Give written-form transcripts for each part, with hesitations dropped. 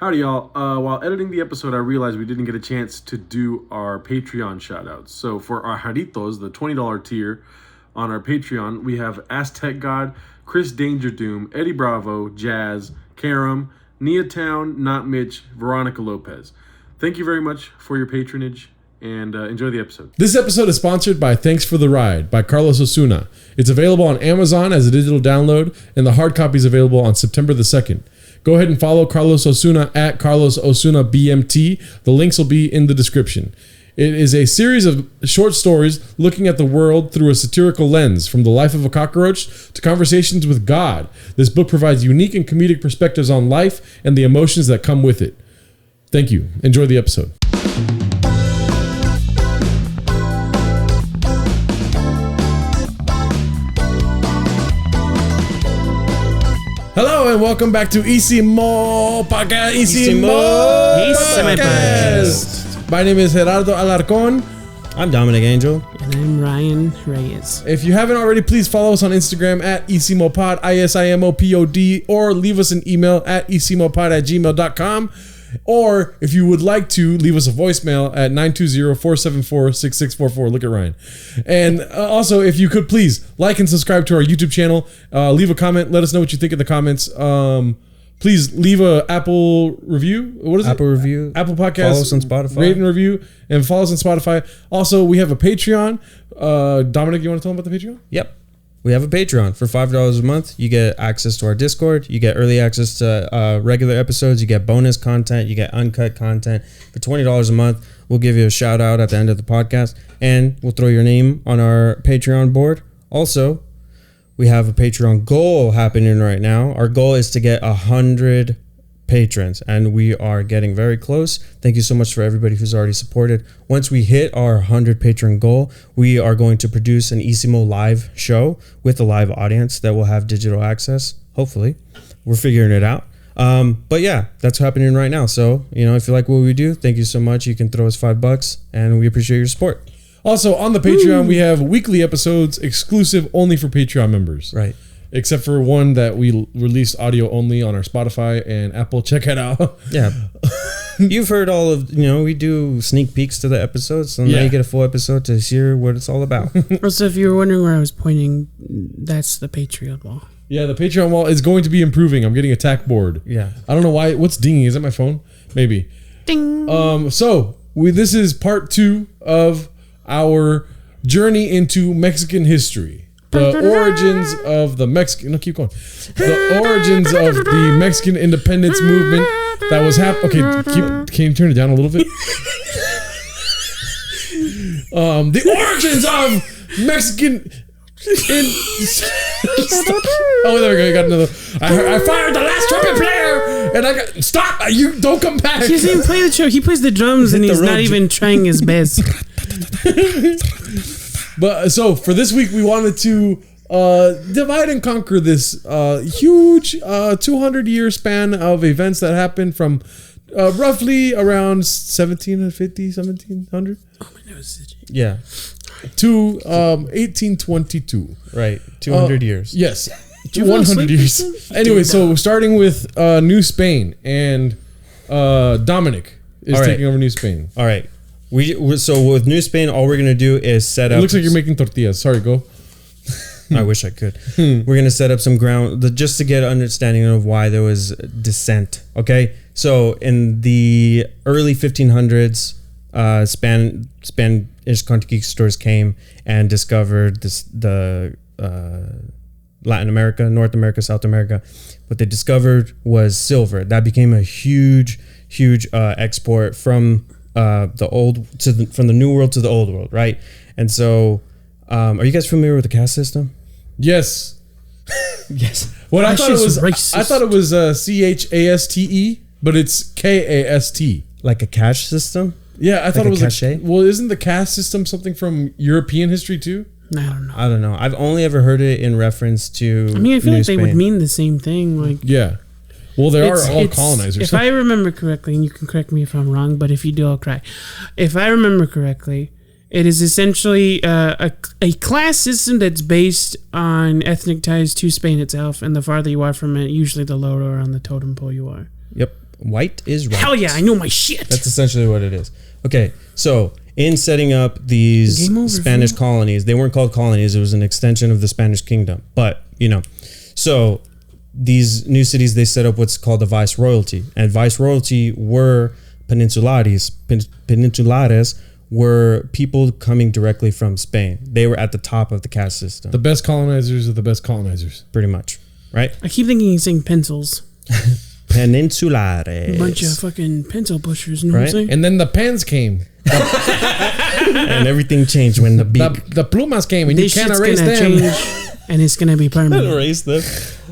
Howdy, y'all. While editing the episode, I realized we didn't get a chance to do our Patreon shoutouts. So for our Jaritos, the $20 tier on our Patreon, we have Aztec God, Chris Danger Doom, Eddie Bravo, Jazz, Karam, Nia Town, Not Mitch, Veronica Lopez. Thank you very much for your patronage, and enjoy the episode. This episode is sponsored by Thanks for the Ride by Carlos Osuna. It's available on Amazon as a digital download, and the hard copy is available on September the 2nd. Go ahead and follow Carlos Osuna at Carlos Osuna BMT. The links will be in the description. It is a series of short stories looking at the world through a satirical lens, from the life of a cockroach to conversations with God. This book provides unique and comedic perspectives on life and the emotions that come with it. Thank you. Enjoy the episode. Hello and welcome back to Isimo Podcast. My name is Gerardo Alarcón. I'm Dominic Angel. And I'm Ryan Reyes. If you haven't already, please follow us on Instagram at IsimoPod, ISIMOPOD, or leave us an email at isimopod@gmail.com. Or if you would like to, leave us a voicemail at 920-474-6644. Look at Ryan. And also, if you could please like and subscribe to our YouTube channel. Leave a comment. Let us know what you think in the comments. Please leave a Apple review. What is Apple it? review. Apple Podcast. Follow us on Spotify. Rate and review. And follow us on Spotify. Also, we have a Patreon. Dominic, you want to tell them about the Patreon? Yep. We have a Patreon. For $5 a month, you get access to our Discord. You get early access to regular episodes. You get bonus content. You get uncut content. For $20 a month, we'll give you a shout out at the end of the podcast. And we'll throw your name on our Patreon board. Also, we have a Patreon goal happening right now. Our goal is to get 100 patrons, and we are getting very close. Thank you so much for everybody who's already supported. Once we hit our 100 patron goal, we are going to produce an Isimo live show with a live audience that will have digital access. Hopefully, we're figuring it out. But yeah, that's happening right now. So, if you like what we do, thank you so much. You can throw us $5 and we appreciate your support. Also, on the Patreon, we have weekly episodes exclusive only for Patreon members. Right. Except for one that we released audio only on our Spotify and Apple. Check it out. Yeah. You've heard all of, we do sneak peeks to the episodes. So now you get a full episode to hear what it's all about. Also, if you were wondering where I was pointing, that's the Patreon wall. Yeah, the Patreon wall is going to be improving. I'm getting a tack board. Yeah. I don't know why. What's dinging? Is that my phone? Maybe. Ding. This is part 2 of our journey into Mexican history. The origins of the Mexican... No, keep going. The origins of the Mexican independence movement that was happening... Okay, can you turn it down a little bit? The origins of Mexican... Oh, there we go. You got another... I fired the last trumpet player! And I got... Stop! You don't come back! He doesn't even play the trumpet. He plays the drums and he's not even trying his best. But so for this week, we wanted to divide and conquer this huge 200-year span of events that happened from roughly around 1700. Oh my nose. Yeah. To 1822. Right. 200 years. Yes. 100 years. Anyway, so starting with New Spain, and Dominic is taking over New Spain. All right. So with New Spain, all we're going to do is set up... It looks like you're making tortillas. Sorry, go. I wish I could. We're going to set up some ground just to get an understanding of why there was dissent. Okay? So in the early 1500s, Spanish conquistadors came and discovered the Latin America, North America, South America. What they discovered was silver. That became a huge export from... from the New World to the Old World, right? And so, are you guys familiar with the caste system? Yes. Yes. What I thought it was CHASTE, but it's KAST. Like a cash system? Yeah, I thought it was cachet? well, isn't the caste system something from European history too? I don't know. I've only ever heard it in reference to I feel New like Spain. they would mean the same thing. Like, yeah. Well, there are all colonizers. If I remember correctly, and you can correct me if I'm wrong, but if you do, I'll cry. If I remember correctly, it is essentially a class system that's based on ethnic ties to Spain itself, and the farther you are from it, usually the lower on the totem pole you are. Yep. white is right. Hell yeah, I know my shit. That's essentially what it is. Okay, so in setting up these Game over, Spanish fool. colonies, they weren't called colonies. It was an extension of the Spanish kingdom. But, so these new cities, they set up what's called the viceroyalty. And viceroyalty were peninsulares. Peninsulares were people coming directly from Spain. They were at the top of the caste system. The best colonizers are the best colonizers. Pretty much, right? I keep thinking he's saying pencils. Peninsulares. Bunch of fucking pencil pushers, you know what I'm Right? saying? And then the pens came. And everything changed when the The plumas came, and This you can't shit's erase gonna them. change, and it's gonna be permanent. erase them.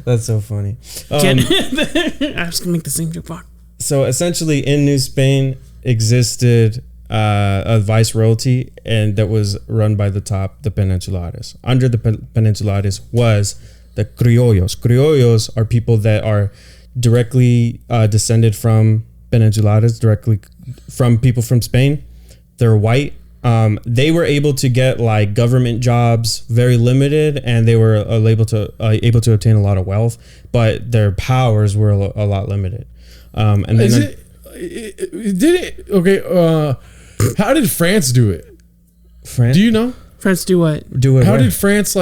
That's so funny. I was gonna make the same joke. Fuck. So essentially, in New Spain existed a viceroyalty, and that was run by the Peninsulares. Under the Peninsulares was the Criollos. Criollos are people that are directly descended from Peninsulares, directly from people from Spain. They're white. They were able to get like government jobs, very limited, and they were able to obtain a lot of wealth, but their powers were a lot limited. And then How did France do it? France, Do you know? France do what? do it? How where? did France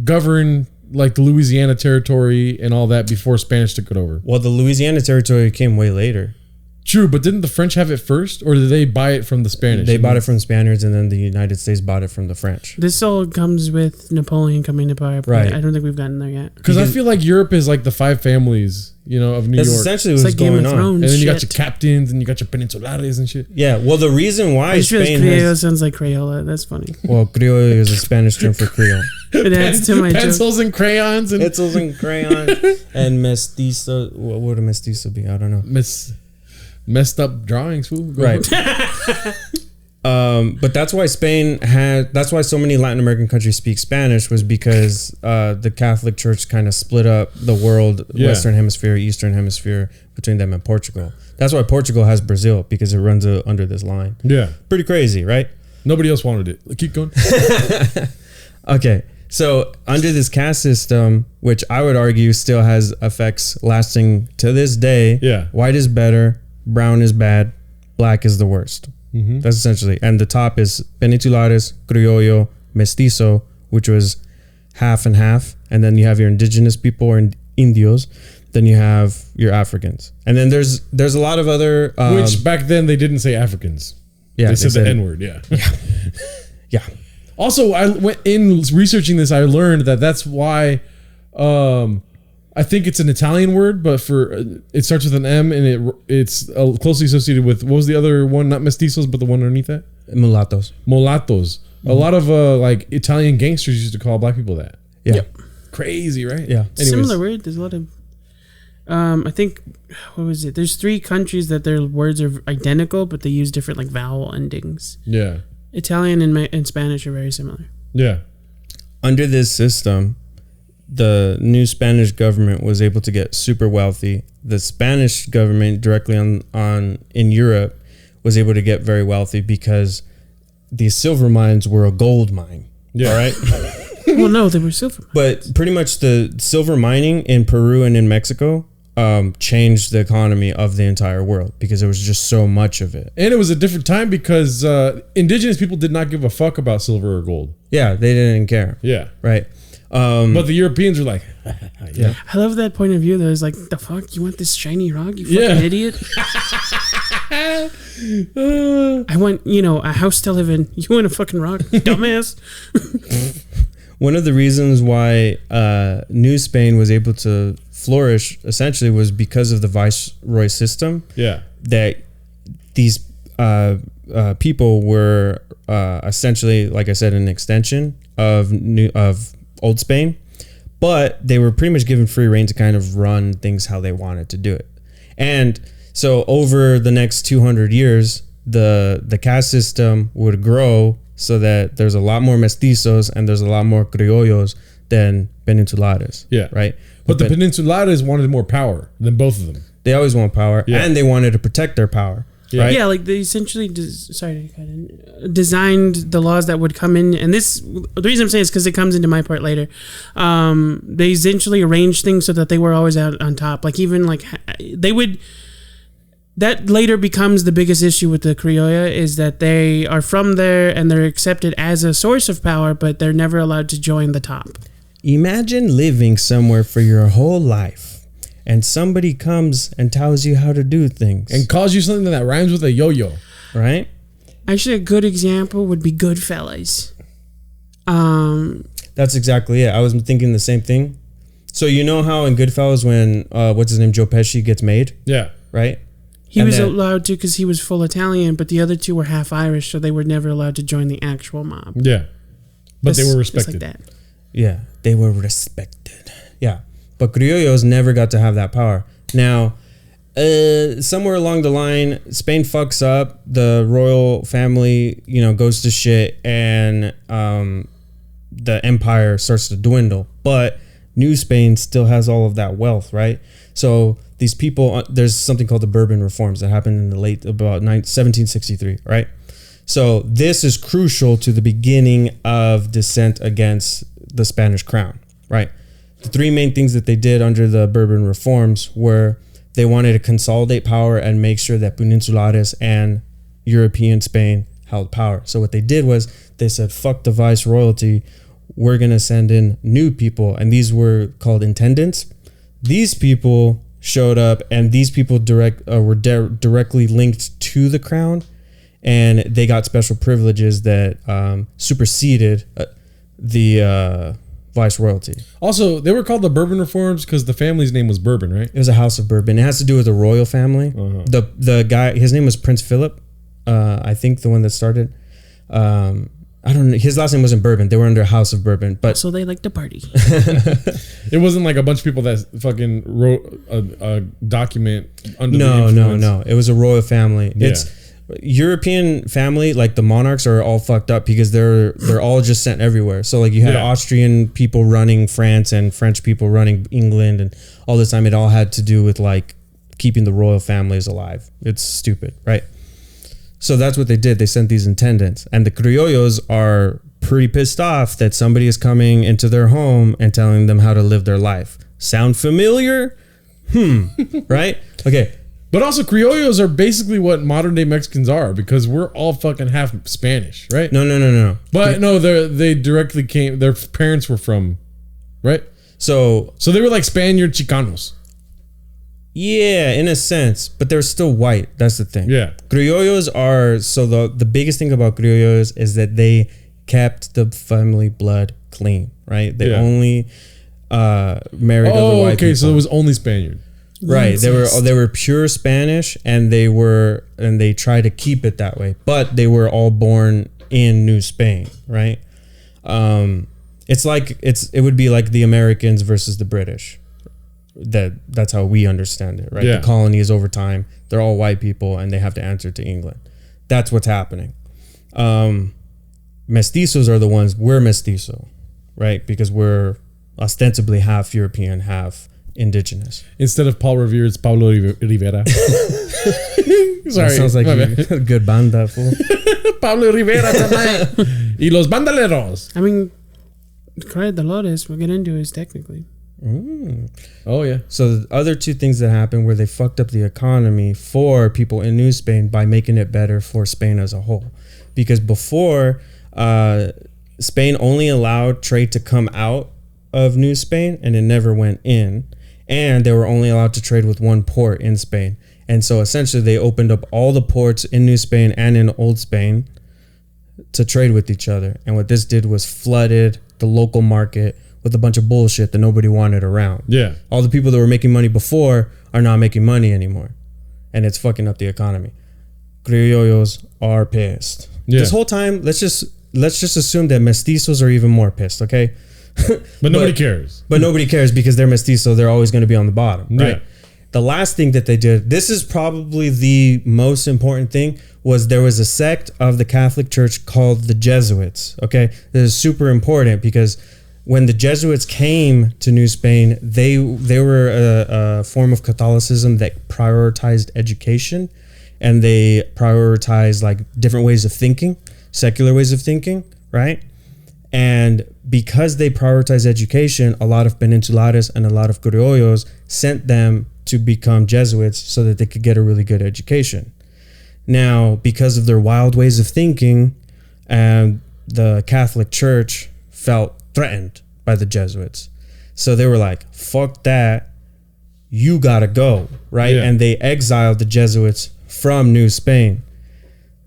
govern like the Louisiana territory and all that before Spanish took it over? Well, the Louisiana territory came way later. True, but didn't the French have it first, or did they buy it from the Spanish? They bought it from Spaniards, and then the United States bought it from the French. This all comes with Napoleon coming to power. Right. I don't think we've gotten there yet. Because I feel like Europe is like the five families, of New That's York. essentially It's what's like Game going of on. Thrones. And then you got shit. your captains and you got your peninsulares and shit. Yeah, well, the reason why I just realized Spain Creole has... sounds like Crayola. That's funny. Well, Creole is a Spanish term for Creole. It adds to my joke. Pencils and crayons and Pencils and crayons and mestizo. What would a mestizo be? I don't know. messed up drawings, fool. Go Right. But that's why that's why so many Latin American countries speak Spanish, was because the Catholic Church kind of split up the world, Yeah. Western Hemisphere, Eastern Hemisphere, between them and Portugal. That's why Portugal has Brazil, because it runs under this line. Yeah. Pretty crazy, right? Nobody else wanted it. Keep going. Okay. So under this caste system, which I would argue still has effects lasting to this day, Yeah. white is better, brown is bad, black is the worst. Mm-hmm. That's essentially, and the top is Peninsulares, Criollo, Mestizo, which was half and half, and then you have your indigenous people or Indios, then you have your Africans, and then there's a lot of other Which back then they didn't say Africans. yeah, They said the N word. Yeah. yeah. Also, I went in researching this. I learned that that's why. I think it's an Italian word, but it starts with an M, and it's closely associated with, what was the other one? Not mestizos, but the one underneath that, Mulattoes. mulattoes. A lot of like Italian gangsters used to call black people that. Yeah. Yep. Crazy, right? Yeah. Anyways. Similar word. There's a lot of. I think, what was it? There's 3 countries that their words are identical, but they use different like vowel endings. Yeah. Italian and Spanish are very similar. Yeah. Under this system, the new Spanish government was able to get super wealthy. The Spanish government directly on in Europe was able to get very wealthy because these silver mines were a gold mine. Yeah. All right. Well, no, they were silver. But pretty much the silver mining in Peru and in Mexico changed the economy of the entire world because there was just so much of it. And it was a different time because indigenous people did not give a fuck about silver or gold. Yeah, they didn't care. Yeah. Right. But the Europeans were like, Yeah. I love that point of view though. It's like, the fuck? You want this shiny rock? You fucking Yeah. idiot. I want, a house to live in. You want a fucking rock? Dumbass. One of the reasons why New Spain was able to flourish essentially was because of the viceroy system. yeah. That these people were essentially, like I said, an extension of Old Spain, but they were pretty much given free reign to kind of run things how they wanted to do it. And so over the next 200 years, the caste system would grow so that there's a lot more mestizos and there's a lot more criollos than peninsulares. Yeah. Right. But the peninsulares wanted more power than both of them. They always want power, Yeah. and they wanted to protect their power. Yeah. Yeah, like they essentially designed the laws that would come in, and this the reason I'm saying is because it comes into my part later. They essentially arranged things so that they were always out on top. Like even like they would. That later becomes the biggest issue with the Criolla is that they are from there and they're accepted as a source of power, but they're never allowed to join the top. Imagine living somewhere for your whole life and somebody comes and tells you how to do things. And calls you something that rhymes with a yo-yo. Right? Actually, a good example would be Goodfellas. That's exactly it. I was thinking the same thing. So you know how in Goodfellas when, what's his name, Joe Pesci gets made? Yeah. Right? He And was then- allowed to because he was full Italian, but the other two were half Irish, so they were never allowed to join the actual mob. Yeah. But they were Just respected. like that. Yeah, they were respected. Yeah, but Criollos never got to have that power. Now, somewhere along the line, Spain fucks up. The royal family, goes to shit, and the empire starts to dwindle. But New Spain still has all of that wealth, right? So these people, there's something called the Bourbon Reforms that happened in the late about 1763, right? So this is crucial to the beginning of descent against the Spanish crown, right? The three main things that they did under the Bourbon Reforms were they wanted to consolidate power and make sure that Peninsulares and European Spain held power. So what they did was they said, fuck the vice royalty. We're going to send in new people. And these were called intendants. These people showed up and these people were directly linked to the crown. And they got special privileges that superseded the vice royalty. Also, they were called the Bourbon Reforms because the family's name was Bourbon, right? It was a house of Bourbon. It has to do with the royal family. Uh-huh. The guy, his name was Prince Philip. I think the one that started. I don't know. His last name wasn't Bourbon. They were under House of Bourbon. But So they like to party. It wasn't like a bunch of people that fucking wrote a document under the no. influence. It was a royal family. Yeah. It's European family, like the monarchs are all fucked up because they're all just sent everywhere. So like you had Yeah. Austrian people running France and French people running England, and all this time it all had to do with like keeping the royal families alive. It's stupid, right? So that's what they did. They sent these intendants, and the Criollos are pretty pissed off that somebody is coming into their home and telling them how to live their life. Sound familiar? Right? Okay. But also, Criollos are basically what modern day Mexicans are because we're all fucking half Spanish, right? No. But no, they directly came. Their parents were from, right? So they were like Spaniard Chicanos. yeah, in a sense, but they're still white. That's the thing. Yeah. Criollos are, so the biggest thing about Criollos is that they kept the family blood clean, right? They Yeah. only married other Oh, white okay. people. So it was only Spaniard. Right. They were pure Spanish, and they tried to keep it that way. But they were all born in New Spain, right? It would be like the Americans versus the British. That's how we understand it, right? Yeah. The colonies over time, they're all white people and they have to answer to England. That's what's happening. Mestizos are the ones, we're mestizo, right? Because we're ostensibly half European, half indigenous. Instead of Paul Revere, it's Pablo Rivera. Sorry. That sounds like my bad. a good banda, fool. Pablo Rivera tonight. Y los bandaleros. I mean, Cry of Dolores, we'll get into is technically. Oh, yeah. So the other two things that happened were they fucked up the economy for people in New Spain by making it better for Spain as a whole. Because before, Spain only allowed trade to come out of New Spain and it never went in. And they were only allowed to trade with one port in Spain. And so essentially they opened up all the ports in New Spain and in Old Spain to trade with each other. And what this did was flooded the local market with a bunch of bullshit that nobody wanted around. Yeah. All the people that were making money before are not making money anymore. And it's fucking up the economy. Criollos are pissed. Yeah. This whole time, let's just assume that mestizos are even more pissed, okay? But nobody cares. But nobody cares because they're mestizo. They're always going to be on the bottom, right? Yeah. The last thing that they did, this is probably the most important thing, was there was a sect of the Catholic Church called the Jesuits, okay? This is super important because when the Jesuits came to New Spain, they were a form of Catholicism that prioritized education. and they prioritize like different ways of thinking, secular ways of thinking, right? And because they prioritize education, a lot of peninsulares and a lot of Criollos sent them to become Jesuits so that they could get a really good education. Now, because of their wild ways of thinking, the Catholic Church felt threatened by the Jesuits. So they were like, fuck that, you gotta go, right? Yeah. And they exiled the Jesuits from New Spain.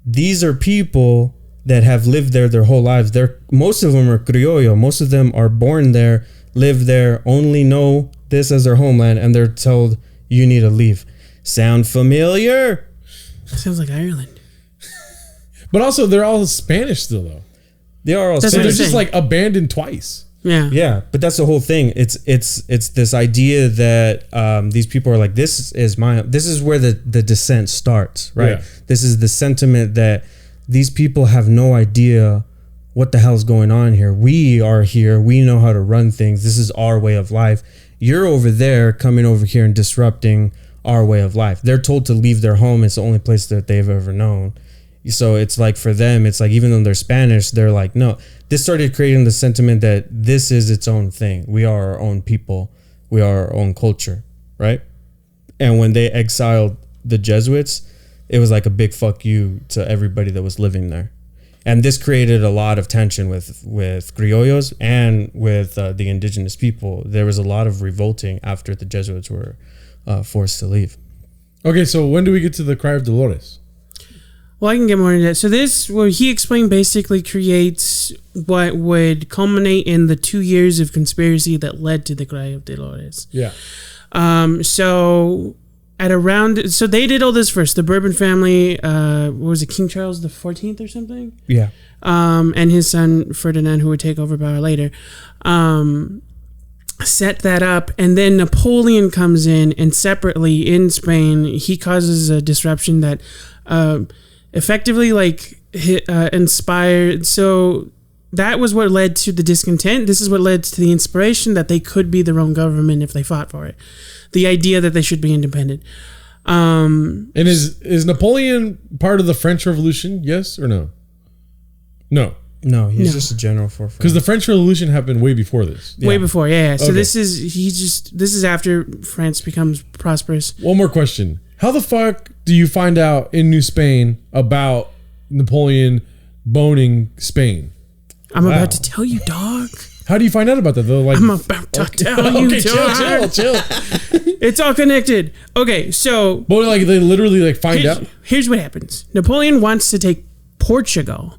These are people that have lived there their whole lives. Most of them are Criollo. Most of them are born there, live there, only know this as their homeland, and they're told, you need to leave. Sound familiar? Sounds like Ireland. But also, they're all Spanish still, though. They are all That's So what they're Spanish. just like abandoned twice. Yeah. Yeah, but that's the whole thing. It's this idea that these people are like, this is where the descent starts, right? Yeah. This is the sentiment that these people have no idea what the hell's going on here. We are here. We know how to run things. This is our way of life. You're over there coming over here and disrupting our way of life. They're told to leave their home. It's the only place that they've ever known. So it's like for them, it's like even though they're Spanish, they're like, no. This started creating the sentiment that this is its own thing. We are our own people. We are our own culture, right? And when they exiled the Jesuits, it was like a big fuck you to everybody that was living there. And this created a lot of tension with Criollos and with the indigenous people. There was a lot of revolting after the Jesuits were forced to leave. Okay, so when do we get to the Cry of Dolores? Well, I can get more into that. So this, what he explained, basically creates what would culminate in the 2 years of conspiracy that led to the Cry of Dolores. Yeah. So they did all this first. The Bourbon family, what was it, King Charles the 14th or something? Yeah. And his son Ferdinand, who would take over power later, set that up. And then Napoleon comes in, and separately in Spain, he causes a disruption that effectively inspired. So that was what led to the discontent. This is what led to the inspiration that they could be their own government if they fought for it. The idea that they should be independent. And is Napoleon part of the French Revolution? Yes or no? No, No, he's No. just a general for because the French Revolution happened way before this. Yeah. Way before, yeah. So Okay. this is after France becomes prosperous. One more question: how the fuck do you find out in New Spain about Napoleon boning Spain? I'm Wow. about to tell you, dog. How do you find out about that? They're like, I'm about to tell you, okay, dog. chill. It's all connected. Okay, so But like they literally like find out. here's what happens. Napoleon wants to take Portugal.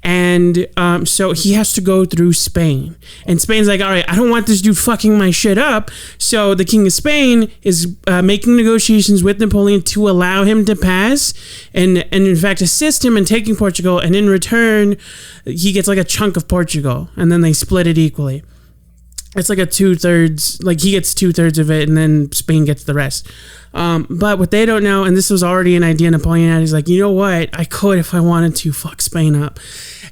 And so he has to go through Spain. And Spain's like, all right, I don't want this dude fucking my shit up. So the King of Spain is making negotiations with Napoleon to allow him to pass and in fact assist him in taking Portugal. And in return, he gets like a chunk of Portugal. And then they split it equally. It's like a 2/3, like he gets 2/3 of it and then Spain gets the rest. But what they don't know, and this was already an idea Napoleon had, he's like, you know what? I could if I wanted to fuck Spain up.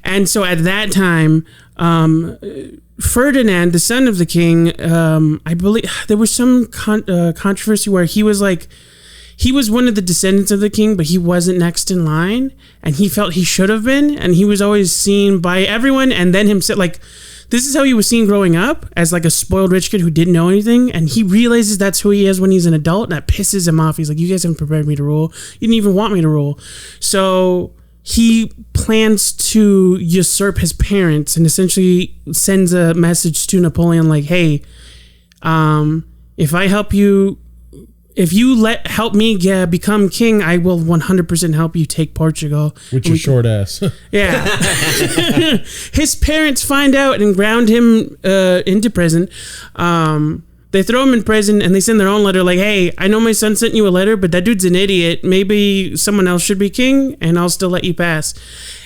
And so at that time, Ferdinand, the son of the king, I believe there was some controversy where he was like, he was one of the descendants of the king, but he wasn't next in line. And he felt he should have been. And he was always seen by everyone and then himself, like, this is how he was seen growing up, as like a spoiled rich kid who didn't know anything. And he realizes that's who he is when he's an adult, and that pisses him off. He's like, you guys haven't prepared me to rule. You didn't even want me to rule. So he plans to usurp his parents and essentially sends a message to Napoleon like, hey, if I help you, if you help me become king, I will 100% help you take Portugal. With your short ass. Yeah. His parents find out and ground him into prison. They throw him in prison and they send their own letter like, hey, I know my son sent you a letter, but that dude's an idiot. Maybe someone else should be king and I'll still let you pass.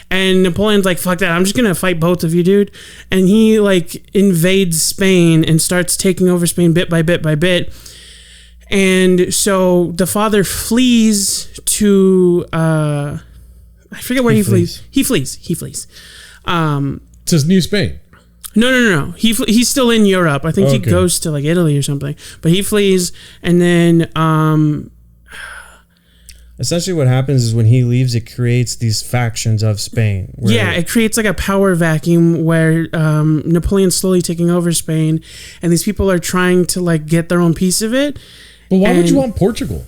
And Napoleon's like, fuck that. I'm just going to fight both of you, dude. And he like invades Spain and starts taking over Spain bit by bit by bit. And so the father flees to, I forget where he flees. He flees. To New Spain. No. He's still in Europe. I think he Okay. goes to like Italy or something. But he flees, and then Essentially, what happens is when he leaves, it creates these factions of Spain. Yeah, it creates like a power vacuum where Napoleon's slowly taking over Spain, and these people are trying to like get their own piece of it. But why would you want Portugal?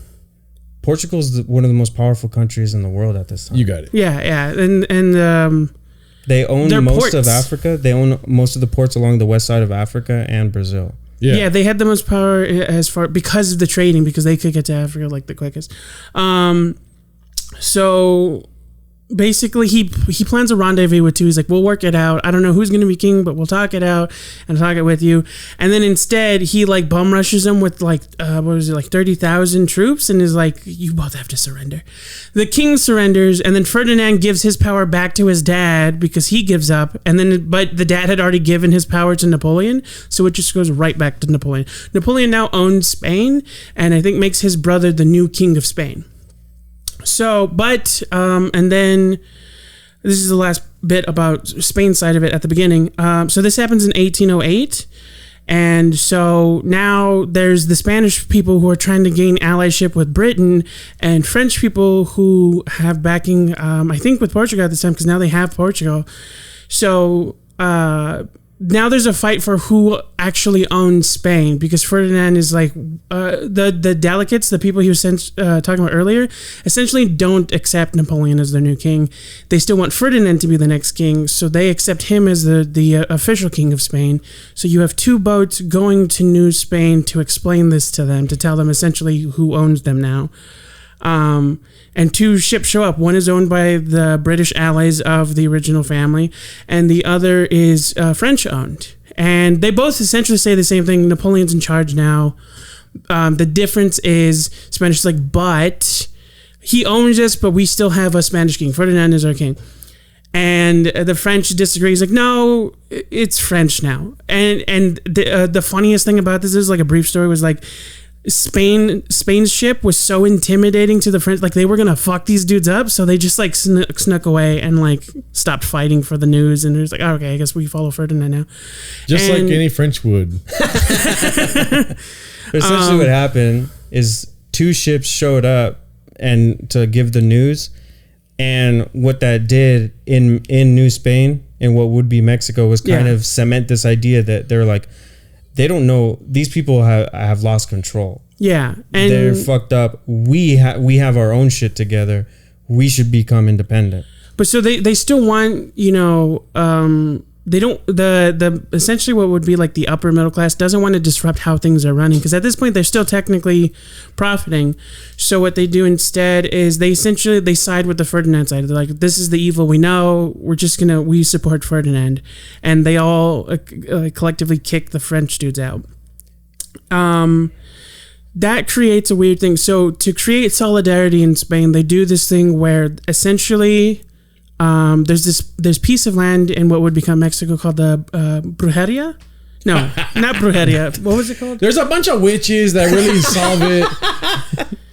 Portugal is one of the most powerful countries in the world at this time. You got it. Yeah, and they own their most ports. of Africa. They own most of the ports along the west side of Africa and Brazil. Yeah, they had the most power as far because of the trading, because they could get to Africa like the quickest. So basically, he plans a rendezvous with two. He's like, we'll work it out. I don't know who's going to be king, but we'll talk it out and talk it with you. And then instead, he like bum rushes them with like, 30,000 troops and is like, you both have to surrender. The king surrenders, and then Ferdinand gives his power back to his dad because he gives up. And then, but the dad had already given his power to Napoleon, so it just goes right back to Napoleon. Napoleon now owns Spain, and I think makes his brother the new king of Spain. So, and then this is the last bit about Spain side of it at the beginning. So this happens in 1808. And so now there's the Spanish people who are trying to gain allyship with Britain, and French people who have backing, I think with Portugal at this time, because now they have Portugal. So, now there's a fight for who actually owns Spain, because Ferdinand is like the delegates, the people he was talking about earlier, essentially don't accept Napoleon as their new king. They still want Ferdinand to be the next king, so they accept him as the official king of Spain. So you have two boats going to New Spain to explain this to them, to tell them essentially who owns them now. And two ships show up. One is owned by the British allies of the original family, and the other is French owned. And they both essentially say the same thing. Napoleon's in charge now. The difference is Spanish is like, but he owns us, but we still have a Spanish king. Ferdinand is our king. And the French disagree. He's like, no, it's French now. And the funniest thing about this is, like, a brief story was like, Spain's ship was so intimidating to the French, like they were gonna fuck these dudes up, so they just like snuck away and like stopped fighting for the news, and it was like, oh, okay, I guess we follow Ferdinand now, just like any French would. Essentially, what happened is two ships showed up and to give the news, and what that did in New Spain and what would be Mexico was kind of cement this idea that they're like, they don't know, these people have lost control. Yeah, and they're fucked up. We have our own shit together. We should become independent. But so they still want, they don't, the essentially what would be like the upper middle class doesn't want to disrupt how things are running, because at this point they're still technically profiting. So what they do instead is they side with the Ferdinand side. They're like, this is the evil we know, we support Ferdinand, and they all collectively kick the French dudes out. That creates a weird thing. So to create solidarity in Spain, they do this thing where essentially there's piece of land in what would become Mexico called the Brujeria. No, not Brujeria. What was it called? There's a bunch of witches that really solve it.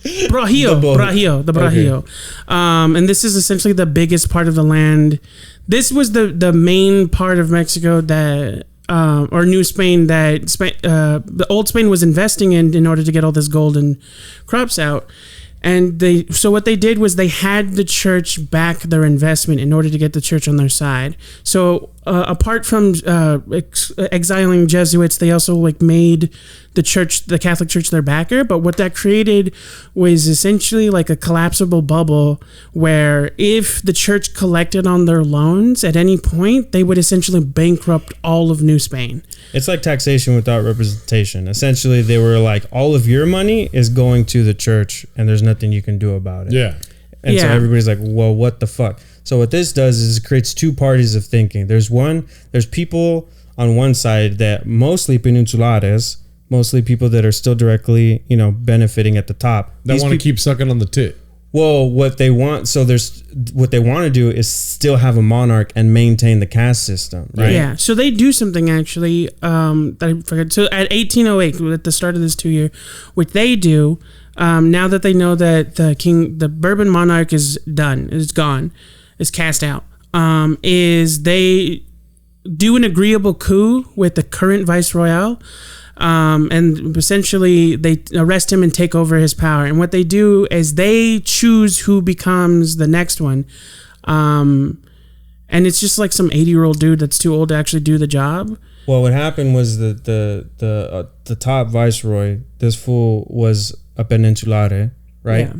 The Bajío. Okay. And this is essentially the biggest part of the land. This was the main part of Mexico that, or New Spain, that the old Spain was investing in order to get all this gold and crops out. And so what they did was they had the church back their investment in order to get the church on their side. So apart from exiling Jesuits, they also like made the Catholic Church, their backer. But what that created was essentially like a collapsible bubble where if the church collected on their loans at any point, they would essentially bankrupt all of New Spain. It's like taxation without representation. Essentially, they were like, all of your money is going to the church and there's nothing you can do about it. Yeah. And so everybody's like, well, what the fuck? So what this does is it creates two parties of thinking. There's people on one side that mostly peninsulares, mostly people that are still directly, benefiting at the top. That want to keep sucking on the tit. Well, what they want to do is still have a monarch and maintain the caste system, right? Yeah. So they do something actually that I forgot. So at 1808, at the start of this 2 year, what they do, now that they know that the Bourbon monarch is done, is gone, is cast out, is they do an agreeable coup with the current viceroyal, and essentially they arrest him and take over his power. And what they do is they choose who becomes the next one. And it's just like some 80-year-old dude that's too old to actually do the job. Well, what happened was that the top viceroy, this fool was a Peninsulare, right? Yeah.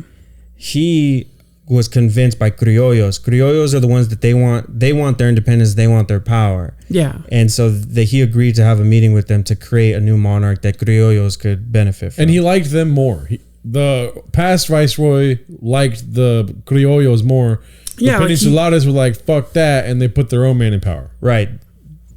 He was convinced by Criollos. Criollos are the ones that they want their independence, they want their power. Yeah. And so he agreed to have a meeting with them to create a new monarch that Criollos could benefit from. And he liked them more. The past viceroy liked the Criollos more. The Peninsulares were like, fuck that, and they put their own man in power. Right.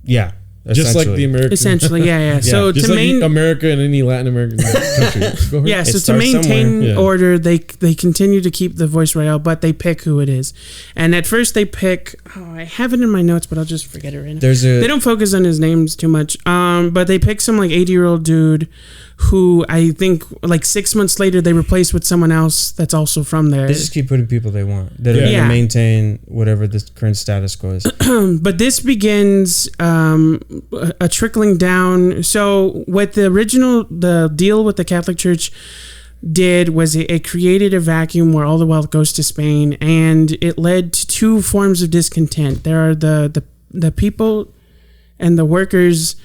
Yeah. Just like the American. Essentially, yeah. So just to like America and any Latin American country. Go ahead. Yeah, so to maintain order, they continue to keep the viceroy, but they pick who it is. And at first they pick, I have it in my notes, but I'll just forget it right now. They don't focus on his names too much, but they pick some like 80-year-old dude who I think like 6 months later they replace with someone else that's also from there. They just keep putting people they want. They're going to maintain whatever the current status quo is. But this begins a trickling down. So what the deal with the Catholic Church did was it created a vacuum where all the wealth goes to Spain, and it led to two forms of discontent. There are the people and the workers,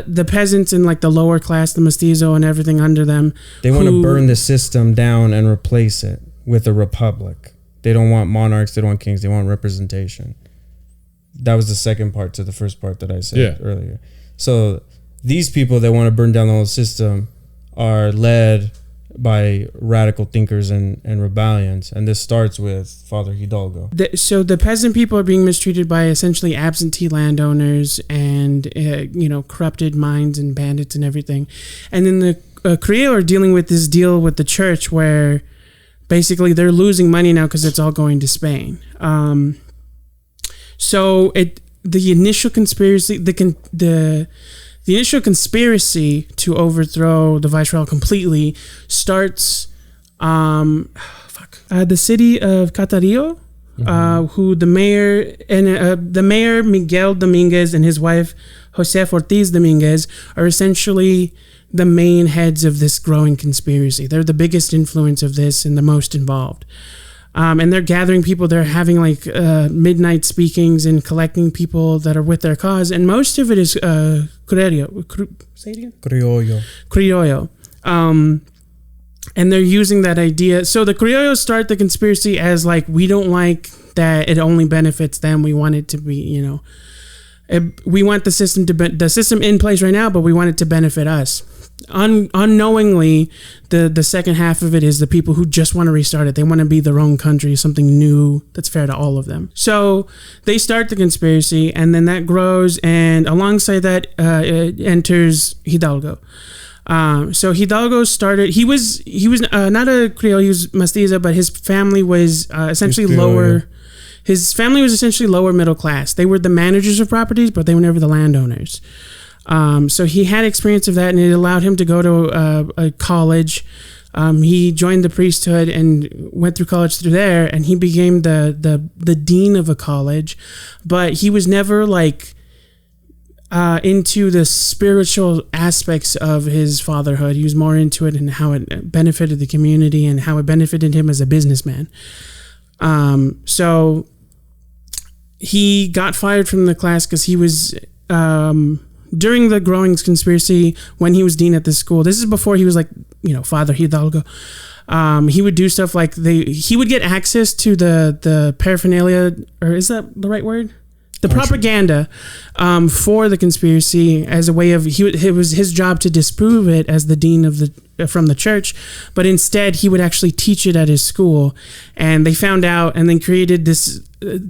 the peasants and like the lower class, the mestizo and everything under them. They want to burn the system down and replace it with a republic. They don't want monarchs. They don't want kings. They want representation. That was the second part to the first part that I said earlier. So these people that want to burn down the whole system are led by radical thinkers and rebellions, and this starts with Father Hidalgo. So the peasant people are being mistreated by essentially absentee landowners and corrupted minds and bandits and everything, and then the Creole are dealing with this deal with the church where basically they're losing money now because it's all going to Spain. So the initial conspiracy, the initial conspiracy to overthrow the viceroy completely starts the city of Catarillo, who the mayor Miguel Dominguez and his wife Josef Ortiz Dominguez are essentially the main heads of this growing conspiracy. They're the biggest influence of this and the most involved. And they're gathering people. They're having like midnight speakings and collecting people that are with their cause. And most of it is say it again? Criollo. And they're using that idea. So the Criollos start the conspiracy as like, we don't like that it only benefits them. We want it to be, we want the system in place right now, but we want it to benefit us. Unknowingly, the second half of it is the people who just want to restart it. They want to be their own country, something new that's fair to all of them. So they start the conspiracy, and then that grows, and alongside that enters Hidalgo. So Hidalgo started. He was not a Creole. He was mestizo, but his family was essentially lower. His family was essentially lower middle class. They were the managers of properties, but they were never the landowners. So he had experience of that, and it allowed him to go to a college. He joined the priesthood and went through college through there, and he became the dean of a college. But he was never like into the spiritual aspects of his fatherhood. He was more into it and how it benefited the community and how it benefited him as a businessman. So he got fired from the class because he was during the growing conspiracy when he was dean at this school. This is before he was like Father Hidalgo. He would do stuff like he would get access to the paraphernalia, or is that the right word? The propaganda for the conspiracy as a way of it was his job to disprove it as the dean from the church, but instead he would actually teach it at his school. And they found out and then created this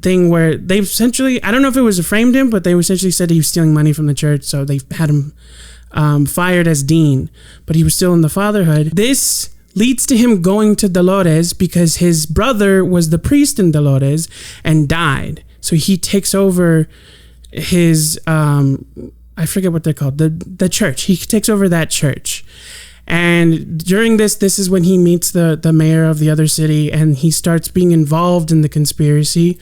thing where they essentially, I don't know if it was framed him, but they essentially said he was stealing money from the church, so they had him fired as dean, but he was still in the fatherhood. This leads to him going to Dolores because his brother was the priest in Dolores and died. So he takes over his, I forget what they're called, the church. He takes over that church. And during this is when he meets the mayor of the other city, and he starts being involved in the conspiracy.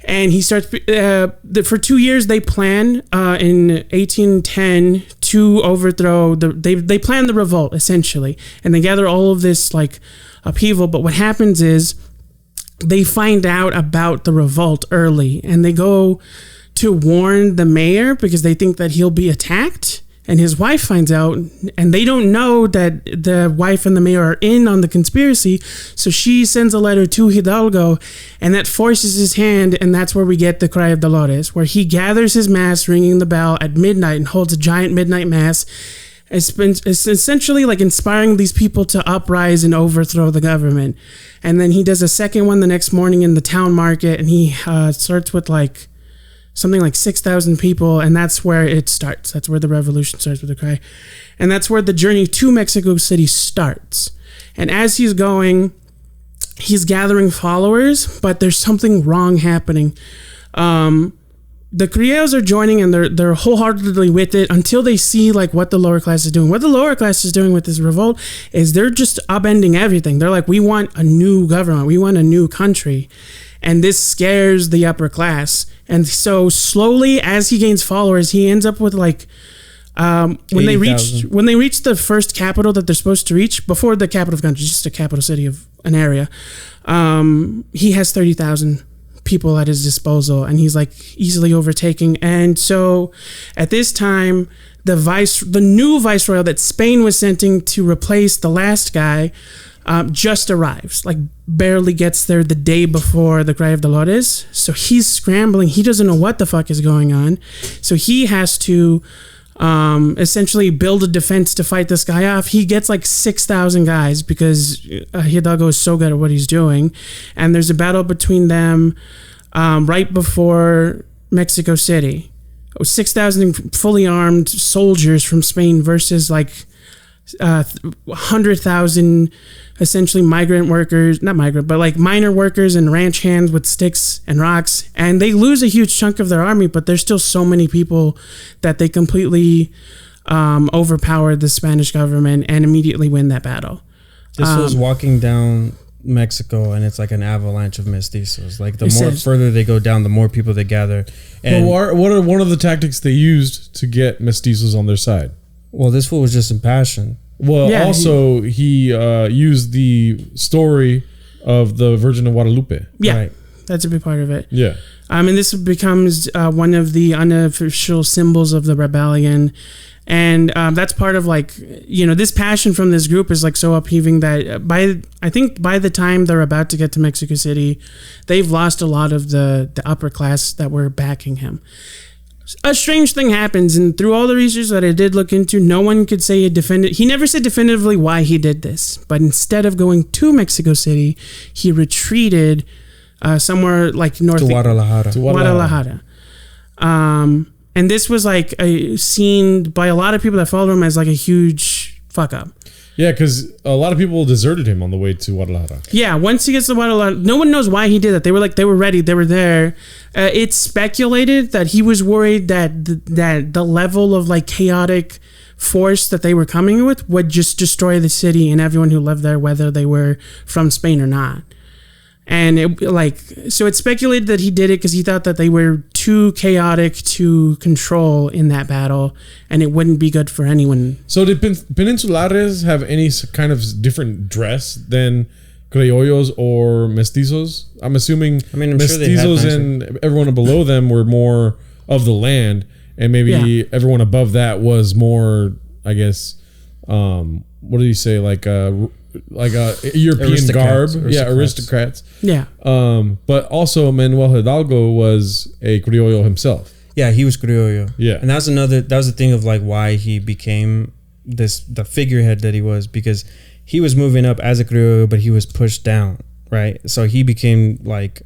And he starts for 2 years. They plan in 1810 to overthrow they plan the revolt essentially, and they gather all of this like upheaval. But what happens is they find out about the revolt early, and they go to warn the mayor because they think that he'll be attacked. And his wife finds out, and they don't know that the wife and the mayor are in on the conspiracy. So she sends a letter to Hidalgo, and that forces his hand, and that's where we get the Cry of Dolores, where he gathers his mass, ringing the bell at midnight, and holds a giant midnight mass. It's essentially like inspiring these people to uprise and overthrow the government. And then he does a second one the next morning in the town market, and he starts with like something like 6,000 people, and that's where it starts. That's where the revolution starts with the cry. And that's where the journey to Mexico City starts. And as he's going, he's gathering followers, but there's something wrong happening. The Criollos are joining, and they're wholeheartedly with it until they see like what the lower class is doing. What the lower class is doing with this revolt is they're just upending everything. They're like, we want a new government. We want a new country. And this scares the upper class. And so slowly, as he gains followers, he ends up with like when they reach the first capital that they're supposed to reach, before the capital of the country, just a capital city of an area, he has 30,000 people at his disposal, and he's like easily overtaking. And so at this time, the new viceroy that Spain was sending to replace the last guy just arrives, like barely gets there the day before the Cry of Dolores. So he's scrambling. He doesn't know what the fuck is going on. So he has to essentially build a defense to fight this guy off. He gets like 6,000 guys because Hidalgo is so good at what he's doing. And there's a battle between them right before Mexico City. 6,000 fully armed soldiers from Spain versus like 100,000 essentially migrant workers, not migrant, but like minor workers and ranch hands with sticks and rocks. And they lose a huge chunk of their army, but there's still so many people that they completely overpower the Spanish government and immediately win that battle. This was walking down Mexico, and it's like an avalanche of mestizos. Like the more further they go down, the more people they gather. And what are one of the tactics they used to get mestizos on their side? Well, this fool was just impassioned. Well, yeah, also he used the story of the Virgin of Guadalupe. Yeah, right. That's a big part of it. Yeah. And this becomes one of the unofficial symbols of the rebellion. And that's part of like, this passion from this group is like so upheaving that I think by the time they're about to get to Mexico City, they've lost a lot of the upper class that were backing him. A strange thing happens, and through all the research that I did look into, no one could say he never said definitively why he did this. But instead of going to Mexico City, he retreated somewhere like north to Guadalajara. And this was like seen by a lot of people that followed him as like a huge fuck up. Yeah, because a lot of people deserted him on the way to Guadalajara. Yeah, once he gets to Guadalajara, no one knows why he did that. They were ready, they were there. It's speculated that he was worried that the level of like chaotic force that they were coming with would just destroy the city and everyone who lived there, whether they were from Spain or not. And so it's speculated that he did it because he thought that they were too chaotic to control in that battle, and it wouldn't be good for anyone. So did Peninsulares have any kind of different dress than Criollos or Mestizos? I'm assuming Mestizos sure and everyone below them were more of the land, and maybe everyone above that was more, I guess, what do you say, like a European garb. Aristocrats. Yeah. But also Manuel Hidalgo was a Criollo himself. Yeah, he was Criollo. Yeah. And that was the thing of like why he became the figurehead that he was, because he was moving up as a Criollo, but he was pushed down, right? So he became like,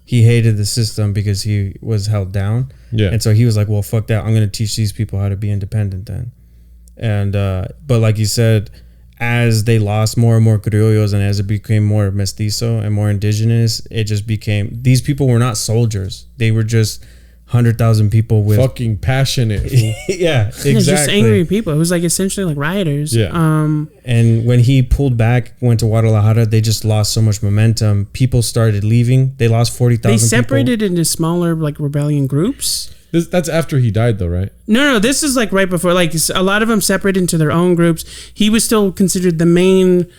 he hated the system because he was held down. Yeah. And so he was like, well, fuck that. I'm going to teach these people how to be independent then. And, but like you said, as they lost more and more Criollos and as it became more mestizo and more indigenous, it just became, these people were not soldiers. They were just 100,000 people with fucking passionate. yeah, exactly. It's just angry people. It was like essentially like rioters. Yeah. And when he pulled back, went to Guadalajara, they just lost so much momentum. People started leaving. They lost 40,000 They separated into smaller like rebellion groups. That's after he died, though, right? No, this is like right before. Like a lot of them separated into their own groups. He was still considered the main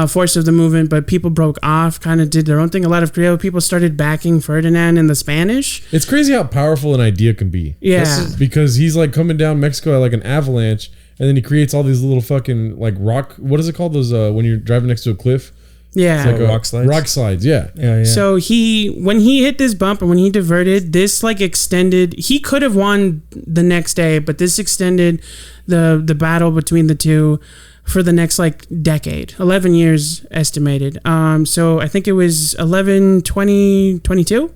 force of the movement, but people broke off, kind of did their own thing. A lot of Creole people started backing Ferdinand and the Spanish. It's crazy how powerful an idea can be. Yeah. Because he's like coming down Mexico like an avalanche, and then he creates all these little fucking like rock. What is it called? Those when you're driving next to a cliff. Yeah. Like rock slides. Rock slides. Yeah. Yeah. So when he hit this bump and when he diverted, this like extended. He could have won the next day, but this extended the battle between the two for the next like decade, 11 years estimated. So I think it was 1822.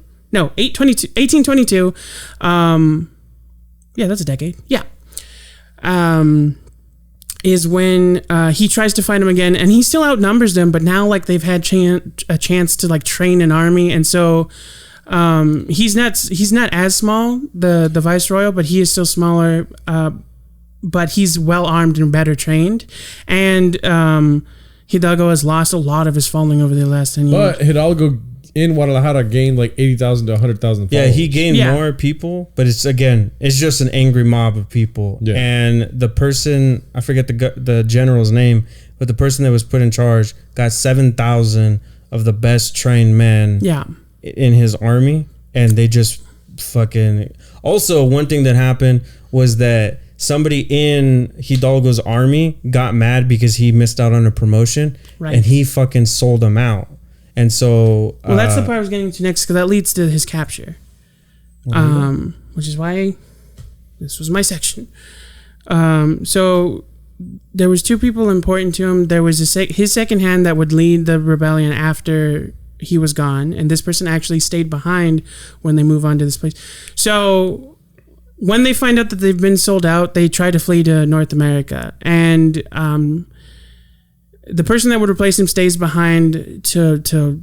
Yeah, that's a decade. Yeah. Is when he tries to fight him again, and he still outnumbers them, but now like they've had a chance to like train an army, and so he's not as small, the viceroy, but he is still smaller. But he's well armed and better trained, and Hidalgo has lost a lot of his following over the last 10 years. But Hidalgo in Guadalajara gained like 80,000 to 100,000 followers. Yeah, he gained more people, but it's just an angry mob of people. Yeah. And the person, I forget the general's name, but the person that was put in charge got 7,000 of the best trained men in his army, and they just fucking... Also, one thing that happened was that somebody in Hidalgo's army got mad because he missed out on a promotion, and he fucking sold him out. And so... Well, that's the part I was getting to next, because that leads to his capture. Which is why this was my section. So there was two people important to him. There was his second hand that would lead the rebellion after he was gone, and this person actually stayed behind when they move on to this place. So when they find out that they've been sold out, they try to flee to North America, and the person that would replace him stays behind to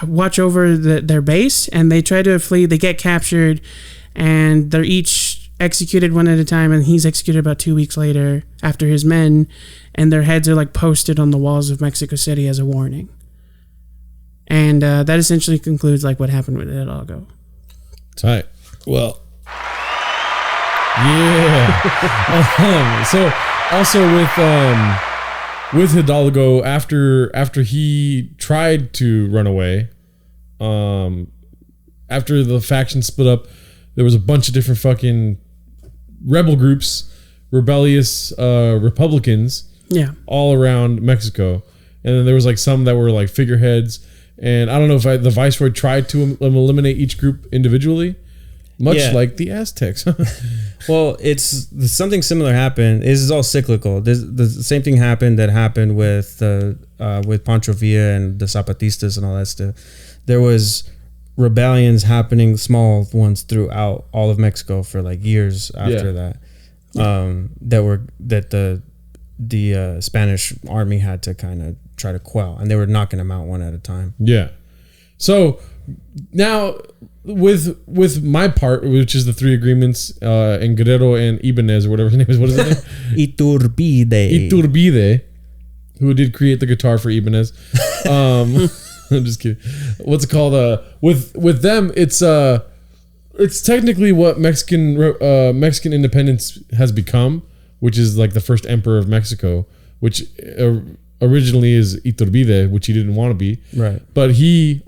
watch over their base, and they try to flee. They get captured, and they're each executed one at a time, and he's executed about 2 weeks later after his men, and their heads are like posted on the walls of Mexico City as a warning. And that essentially concludes like what happened with Hidalgo. Tight. Well, yeah. So also with Hidalgo, after he tried to run away, after the faction split up, there was a bunch of different fucking rebel groups, rebellious Republicans, all around Mexico, and then there was like some that were like figureheads, and I don't know if the viceroy tried to eliminate each group individually, much like the Aztecs. Well, it's something similar happened. This is all cyclical. The same thing happened with Pancho Villa and the Zapatistas and all that stuff. There was rebellions happening, small ones throughout all of Mexico for like years after that. That the Spanish army had to kind of try to quell, and they were knocking them out one at a time. Yeah. So now with my part, which is the three agreements, in Guerrero and Ibanez or whatever his name is, what is his name? Iturbide, who did create the guitar for Ibanez. I'm just kidding. What's it called? With them, it's technically what Mexican independence has become, which is like the first emperor of Mexico, which originally is Iturbide, which he didn't want to be. Right. But he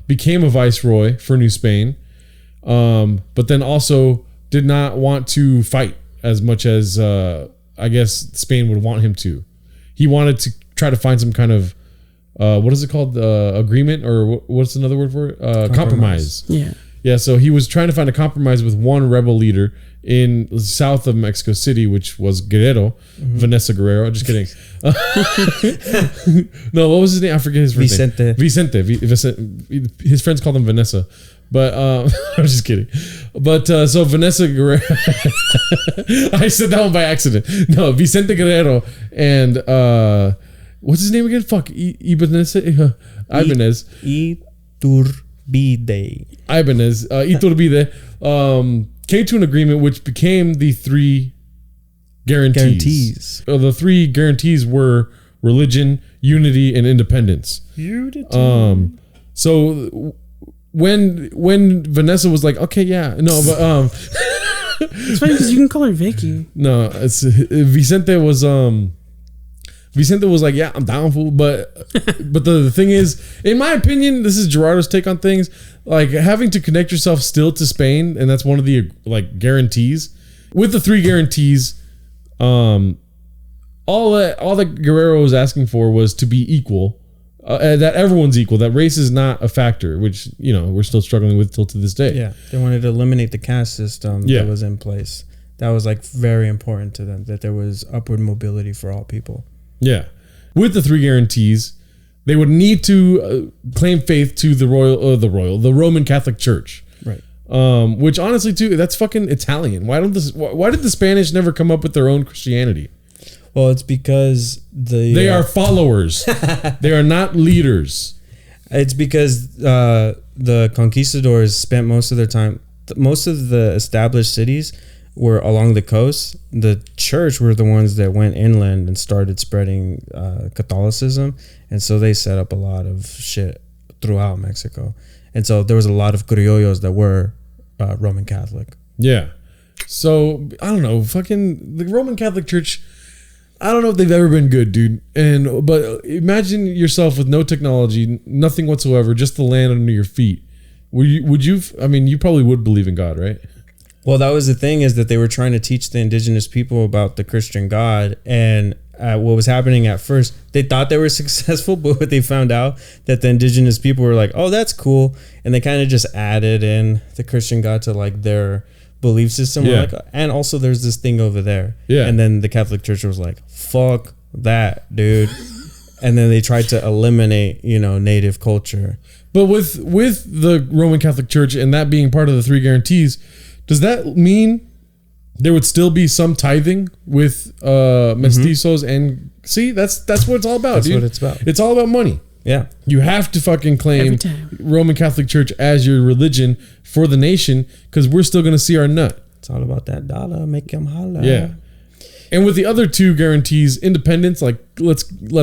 became a viceroy for New Spain, but then also did not want to fight as much as I guess Spain would want him to. He wanted to try to find some kind of what is it called? Agreement, or what's another word for it? Compromise. Yeah. So he was trying to find a compromise with one rebel leader in south of Mexico City, which was Guerrero, Vanessa Guerrero. Just kidding. No, what was his name? I forget his first name. Vicente. His friends called him Vanessa, but I'm just kidding. But so Vanessa Guerrero. I said that one by accident. No, Vicente Guerrero and what's his name again? Fuck, Ibanez. Iturbide, came to an agreement which became the three guarantees. The three guarantees were religion, unity, and independence. So when Vanessa was like, okay, yeah, no, but it's funny because you can call her Vicky. No, it's Vicente was like, yeah, I'm down for, but the thing is, in my opinion, this is Gerardo's take on things, like having to connect yourself still to Spain, and that's one of the like guarantees. With the three guarantees, all that Guerrero was asking for was to be equal, that everyone's equal, that race is not a factor, which we're still struggling with till to this day. Yeah, they wanted to eliminate the caste system that was in place. That was like very important to them, that there was upward mobility for all people. Yeah. With the three guarantees, they would need to claim faith to the Roman Catholic Church. Right. Which honestly too, that's fucking Italian. Why did the Spanish never come up with their own Christianity? Well, it's because they are followers. They are not leaders. It's because the conquistadors spent most of their time, most of the established cities were along the coast. The church were the ones that went inland and started spreading Catholicism, and so they set up a lot of shit throughout Mexico. And so there was a lot of Criollos that were Roman Catholic. Yeah. So I don't know, fucking the Roman Catholic Church, I don't know if they've ever been good, dude. But imagine yourself with no technology, nothing whatsoever, just the land under your feet. Would you? I mean, you probably would believe in God, right? Well, that was the thing, is that they were trying to teach the indigenous people about the Christian God, and what was happening at first, they thought they were successful, but what they found out, that the indigenous people were like, oh, that's cool, and they kind of just added in the Christian God to like their belief system. Yeah. Like, and also there's this thing over there. Yeah. And then the Catholic Church was like, fuck that, dude. And then they tried to eliminate, native culture. But with the Roman Catholic Church and that being part of the three guarantees, does that mean there would still be some tithing with mestizos? And see, that's what it's all about. That's dude. what it's about. It's all about money. Yeah. You have to fucking claim Roman Catholic Church as your religion for the nation, because we're still going to see our nut. It's all about that dollar, make them holler. Yeah. And with the other two guarantees, independence, like let's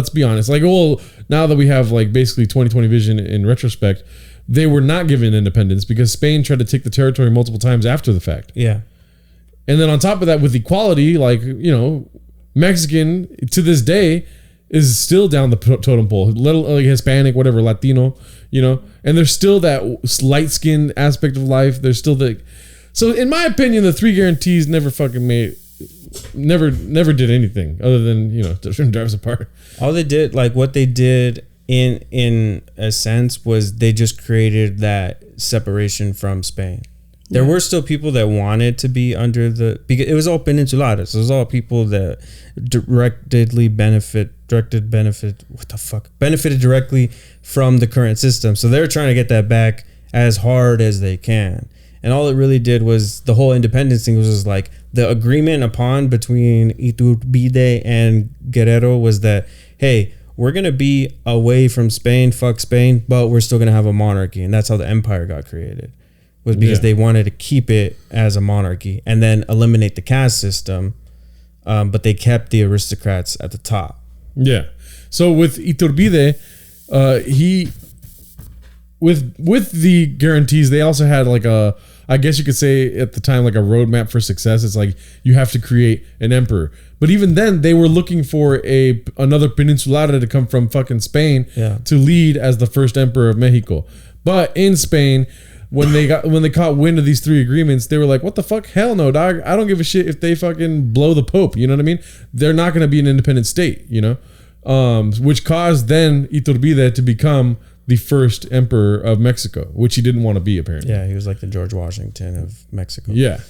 be honest, like, well, now that we have like basically 2020 vision in retrospect, they were not given independence because Spain tried to take the territory multiple times after the fact. Yeah. And then on top of that, with equality, like, Mexican to this day is still down the totem pole, little like Hispanic, whatever, Latino, and there's still that light-skinned aspect of life. There's still so in my opinion, the three guarantees never did anything other than, to drive us apart. All they did, like what they did in a sense, was they just created that separation from Spain. There were still people that wanted to be under because it was all peninsulares. So it was all people that benefited directly from the current system. So they're trying to get that back as hard as they can. And all it really did was, the whole independence thing was just like the agreement upon between Iturbide and Guerrero was that, hey, we're going to be away from Spain, fuck Spain, but we're still going to have a monarchy. And that's how the empire got created, was because they wanted to keep it as a monarchy and then eliminate the caste system. But they kept the aristocrats at the top. Yeah. So with Iturbide, with the guarantees, they also had like I guess you could say at the time, like a roadmap for success. It's like you have to create an emperor. But even then, they were looking for another peninsulada to come from fucking Spain to lead as the first emperor of Mexico. But in Spain, when they caught wind of these three agreements, they were like, what the fuck? Hell no, dog. I don't give a shit if they fucking blow the Pope. You know what I mean? They're not going to be an independent state, which caused then Iturbide to become the first emperor of Mexico, which he didn't want to be, apparently. Yeah, he was like the George Washington of Mexico. Yeah.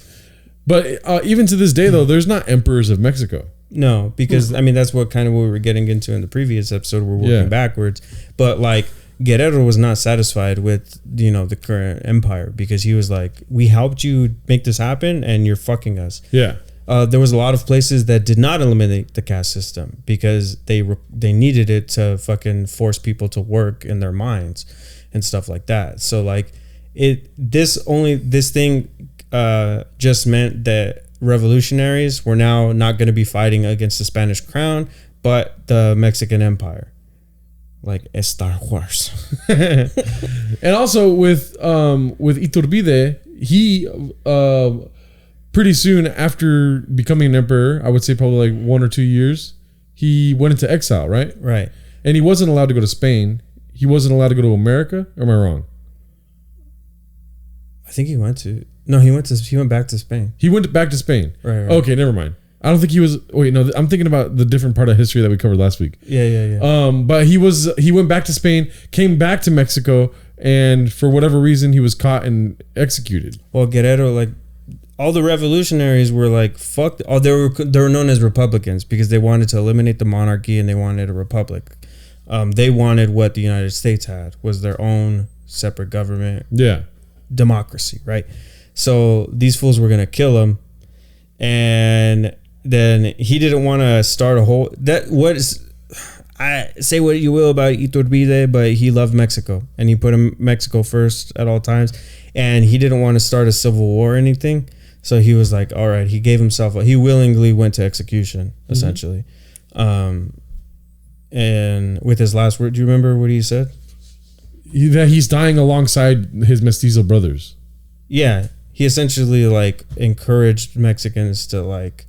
But even to this day, though, there's not emperors of Mexico. No, because, I mean, that's what we were getting into in the previous episode. We're working backwards. But, like, Guerrero was not satisfied with, the current empire, because he was like, we helped you make this happen, and you're fucking us. Yeah. there was a lot of places that did not eliminate the caste system because they needed it to fucking force people to work in their mines and stuff like that. So like this thing just meant that revolutionaries were now not going to be fighting against the Spanish crown, but the Mexican Empire, like Star Wars. And also with Iturbide, he pretty soon after becoming an emperor, I would say probably like 1 or 2 years, he went into exile, right? Right. And he wasn't allowed to go to Spain. He wasn't allowed to go to America. Or am I wrong? I think he went back to Spain. He went back to Spain. Right. Okay, never mind. I don't think he was. Wait, no, I'm thinking about the different part of history that we covered last week. Yeah. But he went back to Spain, came back to Mexico, and for whatever reason, he was caught and executed. Well, Guerrero, like all the revolutionaries were like, fuck. Oh, they were known as Republicans because they wanted to eliminate the monarchy and they wanted a republic. They wanted what the United States had, was their own separate government. Yeah. Democracy, right? So these fools were gonna kill him, and then he didn't want to start a whole. I say what you will about Iturbide, but he loved Mexico and he put Mexico first at all times, and he didn't want to start a civil war or anything. So he was like, all right, he willingly went to execution, essentially. And with his last word, do you remember what he said? That he's dying alongside his mestizo brothers. Yeah, he essentially like encouraged Mexicans to like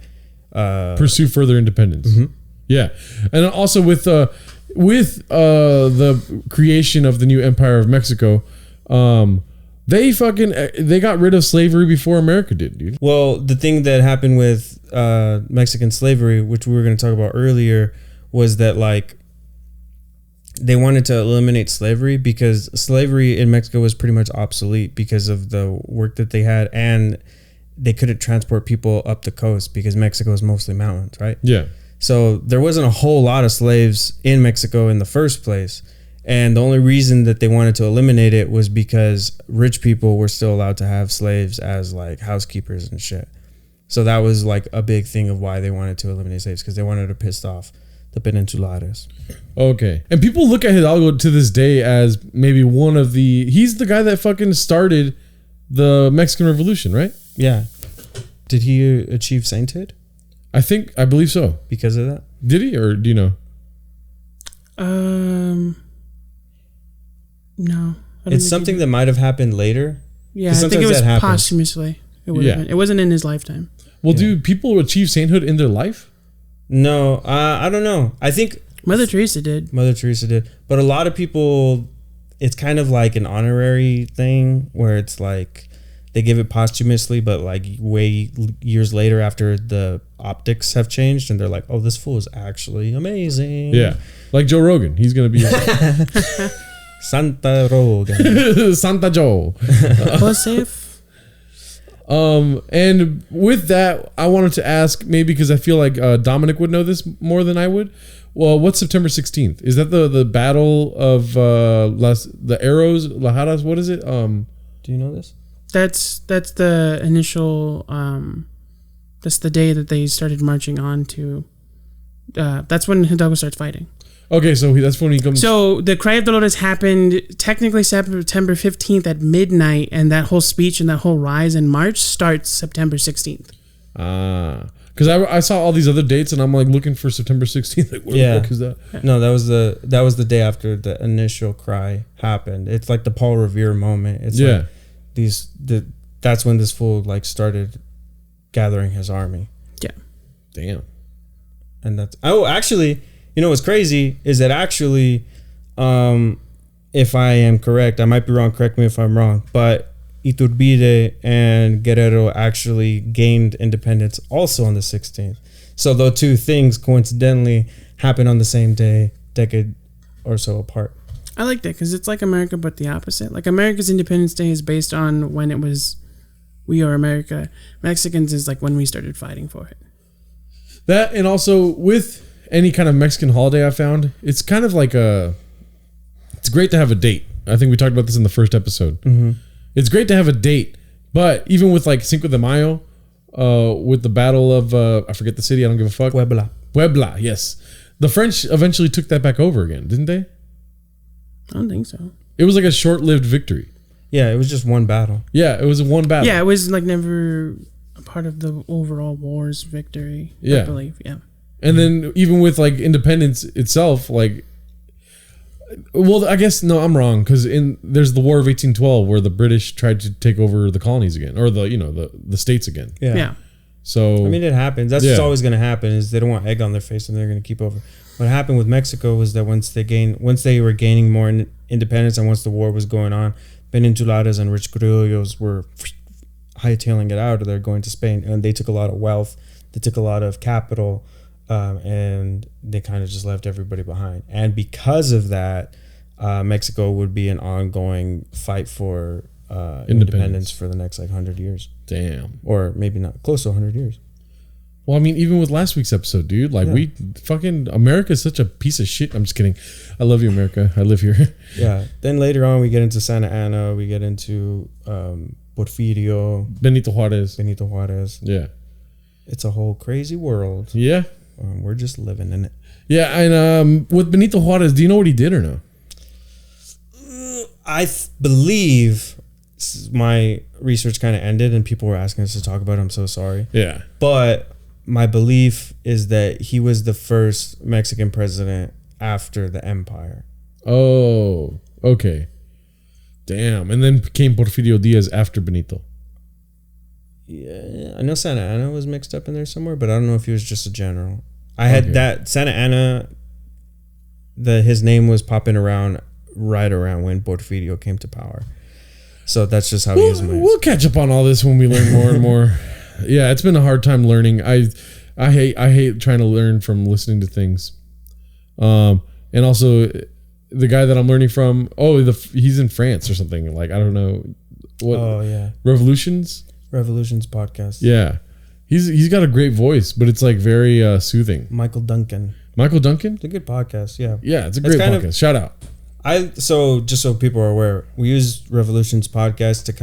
pursue further independence. Yeah, and also with the creation of the new Empire of Mexico, they got rid of slavery before America did, dude. Well, the thing that happened with Mexican slavery, which we were going to talk about earlier, was that like they wanted to eliminate slavery because slavery in Mexico was pretty much obsolete because of the work that they had, and they couldn't transport people up the coast because Mexico is mostly mountains, right? Yeah. So there wasn't a whole lot of slaves in Mexico in the first place. And the only reason that they wanted to eliminate it was because rich people were still allowed to have slaves as like housekeepers and shit. So that was like a big thing of why they wanted to eliminate slaves, because they wanted to piss off the Peninsulares. Okay. And people look at Hidalgo to this day as maybe he's the guy that fucking started the Mexican Revolution, right? Yeah. Did he achieve sainthood? I believe so. Because of that? Did he, or do you know? No. It's something that might have happened later. Yeah, I think it was posthumously. It wasn't in his lifetime. Well, do people achieve sainthood in their life? No, I don't know. I think Mother Teresa did. But a lot of people, it's kind of like an honorary thing where it's like they give it posthumously, but like way years later after the optics have changed and they're like, oh, this fool is actually amazing. Yeah. Like Joe Rogan. He's going to be Santa Rogan. Santa Joe. Joseph. And with that, I wanted to ask, maybe because I feel like Dominic would know this more than I would. Well, what's September 16th? Is that the battle of the arrows, Lajaras? What is it? Do you know this? That's the initial. That's the day that they started marching on to. That's when Hidalgo starts fighting. Okay, so that's when he comes. So the Cry of Dolores happened technically September 15th at midnight, and that whole speech and that whole rise and march starts September 16th. Because I saw all these other dates, and I'm like looking for September 16th. Like, where the fuck is that? No, that was the day after the initial cry happened. It's like the Paul Revere moment. It's like that's when this fool like started gathering his army. Yeah. Damn. And that's actually. You know what's crazy is that actually, if I am correct, I might be wrong, correct me if I'm wrong, but Iturbide and Guerrero actually gained independence also on the 16th. So those two things coincidentally happened on the same day, decade or so apart. I like that because it's like America, but the opposite. Like America's Independence Day is based on when it was we are America. Mexicans is like when we started fighting for it. That, and also with any kind of Mexican holiday I found, it's kind of like it's great to have a date. I think we talked about this in the first episode. Mm-hmm. It's great to have a date, but even with like Cinco de Mayo, with the Battle of I forget the city. I don't give a fuck. Puebla. Yes, the French eventually took that back over again, didn't they? I don't think so. It was like a short-lived victory. Yeah, it was just one battle. Yeah, it was one battle. Yeah, it was like never a part of the overall war's victory. Yeah. I believe. Yeah. And then even with like independence itself, like, well, I guess no, I'm wrong because there's the War of 1812 where the British tried to take over the colonies again, or the states again. Yeah. So I mean, it happens. That's what's always going to happen. Is they don't want egg on their face and they're going to keep over. What happened with Mexico was that once they were gaining more independence, and once the war was going on, Penintulares and rich Criollos were hightailing it out. They're going to Spain, and they took a lot of wealth. They took a lot of capital, and they kind of just left everybody behind. And because of that, Mexico would be an ongoing fight for independence for the next 100 years. Damn. Or maybe not, close to 100 years. Well, I mean, even with last week's episode, dude, like we fucking America's such a piece of shit. I'm just kidding. I love you, America. I live here. Yeah. Then later on, we get into Santa Anna. We get into Porfirio, Benito Juarez. Yeah. It's a whole crazy world. Yeah. We're just living in it. Yeah, and with Benito Juarez, do you know what he did or no? I believe my research kind of ended and people were asking us to talk about it. I'm so sorry. Yeah. But my belief is that he was the first Mexican president after the empire. Oh, okay. Damn. And then came Porfirio Diaz after Benito. Yeah, I know Santa Anna was mixed up in there somewhere, but I don't know if he was just a general. I had that Santa Anna, his name was popping around right around when Porfirio came to power. So that's just how he is. We'll catch up on all this when we learn more and more. Yeah, it's been a hard time learning. I hate trying to learn from listening to things. And also the guy that I'm learning from, he's in France or something. Like, I don't know what. Oh yeah. Revolutions podcast. Yeah. He's got a great voice, but it's like very soothing. Michael Duncan. It's a good podcast, yeah. Yeah, it's a great podcast. Shout out. So just so people are aware, we use Revolutions podcast to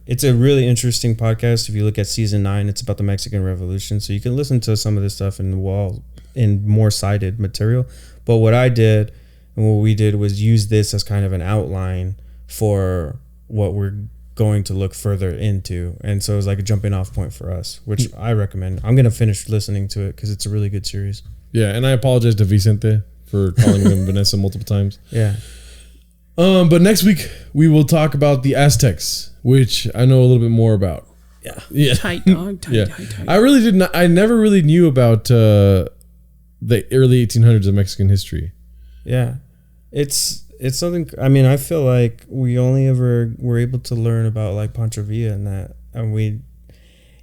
it's a really interesting podcast. If you look at season 9, it's about the Mexican Revolution. So you can listen to some of this stuff in more cited material. But what I did and what we did was use this as kind of an outline for what we're going to look further into. And so it was like a jumping off point for us, which I recommend. I'm going to finish listening to it because it's a really good series. Yeah, and I apologize to Vicente for calling him Vanessa multiple times. Yeah. But next week we will talk about the Aztecs, which I know a little bit more about. Yeah. Tight dog. Tight. I never really knew about the early 1800s of Mexican history. Yeah. It's something, I mean, I feel like we only ever were able to learn about like Pancho Villa and we,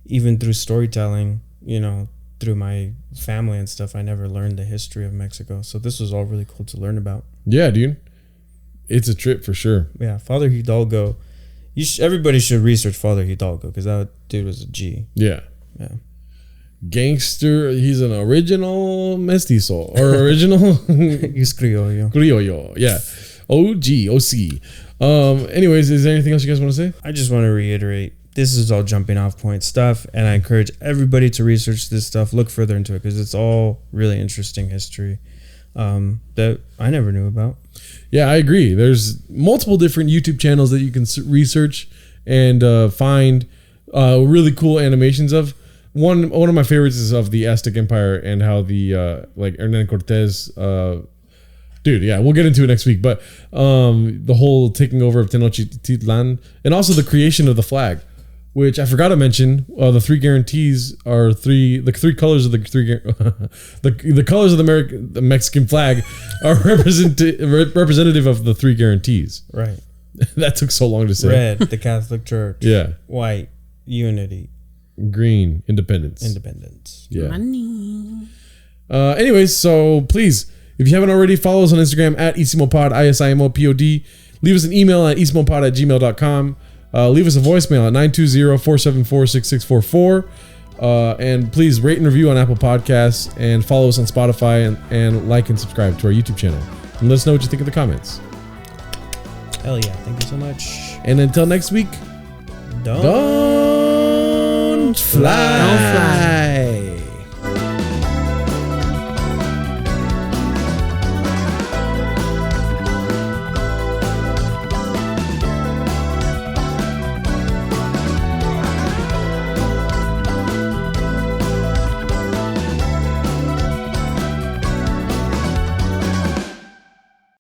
even through storytelling, through my family and stuff, I never learned the history of Mexico. So this was all really cool to learn about. Yeah, dude. It's a trip for sure. Yeah, Father Hidalgo. Everybody should research Father Hidalgo because that dude was a G. Yeah. Gangster. He's an original mestizo or original. He's Criollo. Criollo. Yeah. OC. Anyways, is there anything else you guys want to say? I just want to reiterate, this is all jumping off point stuff, and I encourage everybody to research this stuff, look further into it because it's all really interesting history that I never knew about. Yeah, I agree. There's multiple different YouTube channels that you can research and find really cool animations of. One of my favorites is of the Aztec Empire and how the like Hernan Cortez. Dude, yeah, we'll get into it next week. But the whole taking over of Tenochtitlan and also the creation of the flag, which I forgot to mention. The three guarantees are the three colors of the the colors of the Mexican flag are representative of the three guarantees. Right. That took so long to say. Red, the Catholic Church. Yeah. White, unity. Green, independence. Yeah. Money. Anyways, so please, if you haven't already, follow us on Instagram at IsimoPod, ISIMOPOD. Leave us an email at isimopod@gmail.com. Leave us a voicemail at 920-474-6644. And please rate and review on Apple Podcasts and follow us on Spotify and like and subscribe to our YouTube channel. And let us know what you think in the comments. Hell yeah. Thank you so much. And until next week, Done. Don't fly. Don't fly.